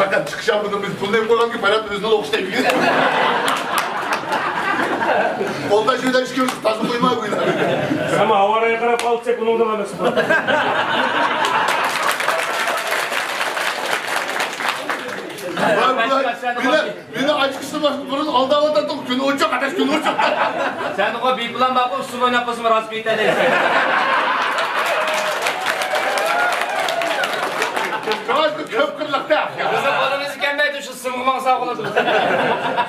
Bakın çıkışan bunu biz pullayıp koyalım ki Ferhat özünden okuştayım. Kolda şuradan çıkıyoruz, tasma koyma koyuyor. Ama havaraya karab alacak bunu da anlasın. Beni açıkçası bak, bunun aldı havadan günü uçak, ateş günü uçak. Sen o bir plan bakıp su oynapasın mı razı beytede? Köp kırlıkta yap ya. Bizim kolumuz gelmeydi şu sımgıman sağ oladı.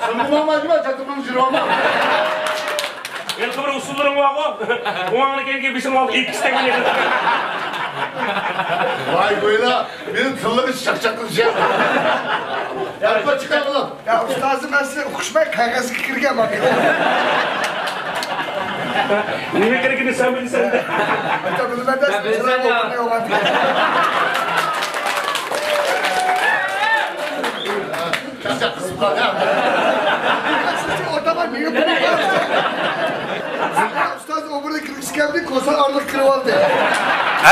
Sınırmam acaba, çatırmam jırmam. Ben kıvırın usullarım var o. O anı gelge bizim aldı ikisi de geliyor. Vay böyle, benim tılları şakşaklı şey yapıyor. Yarıkla çıkar lan. Ya ustazım ben size okuşmaya kaygası kirgen bakıyorum. Niye gerekini sen beni sen de. Hatta bunu ben de sıra okunuyor olan. Şakşak kısımlar ya. Siz ortama niye bunu yapıyorsunuz? Ustazım o burada kırık geldi, kosan ağırlık kırıvaldı.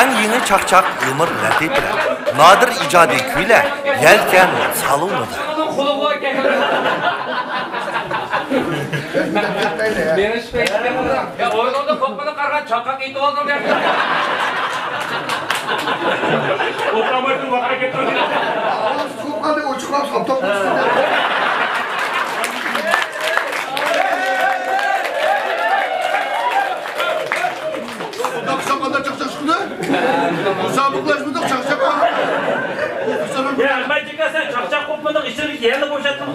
En yeni çakçak yumur latiple. Nadir icadi küyle yelken salınmadı. Bunun kulu bu geldi. Beni şüpheyim burada. Ya oyun orada kopmadı kargan çakak eğitim oldum ben. Otramaydım bak hareket ediyor. Ağız kopmadı, uçuklam saptak üstünde. Akşam kadar çakşak şunu. Musabıklaşmadık çakşak var. Ya ben çıkarsan çakçak kopmadık işini yerine boşalttım.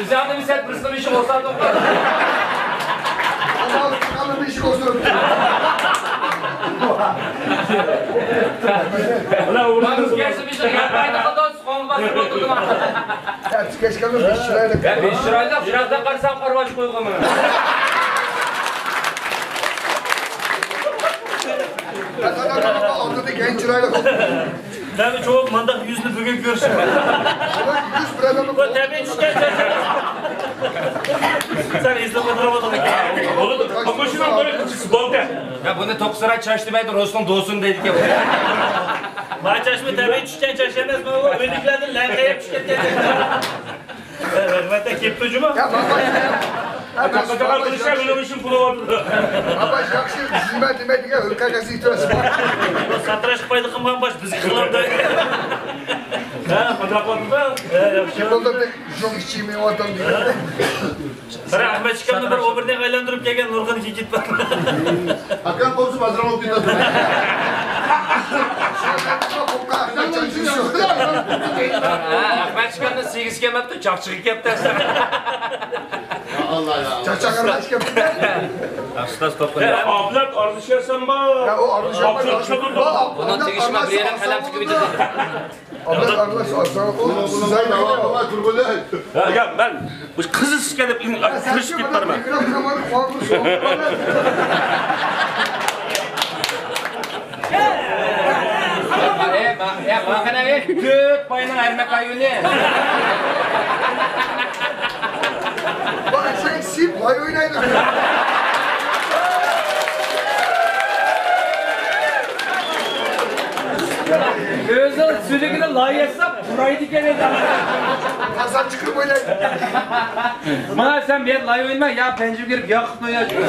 Üzerinde bir set pırsın işim olsa da olur. Allah'ım kalın bir işi olsun. Ulan uğraştım. Bak gelsin bir şey yapmaydı kadar son basıp oturdum. Ya keşke 5 lirayla. Ya 5 lirayla birazdan karısan karvaş koyduğumu. Orada da genç lirayla. Ben çok mandak yüzlü bugün görüşüm. 100 lirayla mı? Bu tepe çıkan sen İzmir'de duramadın. Olur da ama şuna böyle bolta. Ya bunu Toksaray Çarşı'da Roston doğsun dedik ya. Bahçeşme tepe çıkan çarşıda mı o? Ödüklerden lankaya çıkan dedi. Evet, ben de kepti cuma. Ya baba Kaçak arkadaşlar benim işim pulu vardı. Baba yakşı zime demedik ya ülke gazı itiraz. Satraş paydı kımgan baş bizi kılamda. Ha, fotoğrafladı da. Futbolda da çok işçiyim o adam diye. Sana Ahmet Çıkan'la bir obirden aylandırıp gelgen Nurhan iki git bak. Hakan komşum hazırım okuyordu. Ahmet Çıkan'da 8 kemepti, çakçılık yaptı. Allah ya. Çaçak arkadaş kapıda. Aslas toplandı. Ya ablat ardışıyorsan bak. Ya o arkadaş yapar. Bunun çekişme bir yerim kalem çıkıp bitirdi. Abla arkadaş sana o sizden Baba kurbanı. Ya ben bu kızı sikedip kırış gitmedim ben. Mikrop zamanı korkmuş. Ya bakana ver, küt payından ermek ayını. Bak sen sim vay oynayın. Gözün sülükünü layıksa burayı dikene de. Hasan çıkıp oynayın. Bana sen bir lay oynama ya pencere girip yakıp oynayacak.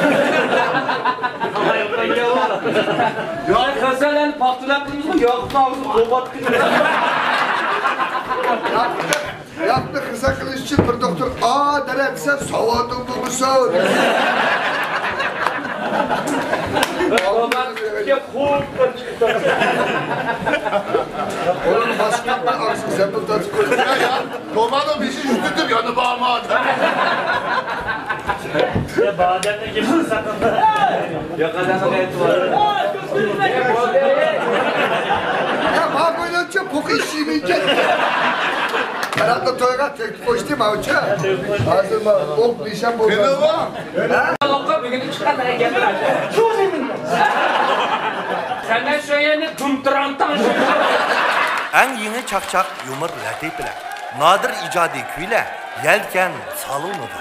Ya kasalan pahtulaklımız mı yakıp ağzı kobat kırıyor. Yaptı kısa kılıç için bir doktor. Aa derem sen savadın bu musun? Ya korkma çıktı. Onun basketini aksın sen bu tatlı koydun. Ya komando bir şey üstündüm yanı bağıma. Ya bademle geçti sakın. Ya kadar gayet var. Ya bak oynatacağım poku işçiyim ince. Herhalde toyga tek koştum avcı. Ağzıma ok nişan bozdu. Ne var? Lokka bugün çıkan da geldi. Senden şöyle tumturantan. En yeni çakçak yumur latiple. Nadir icadi küyle yelken salınmadı.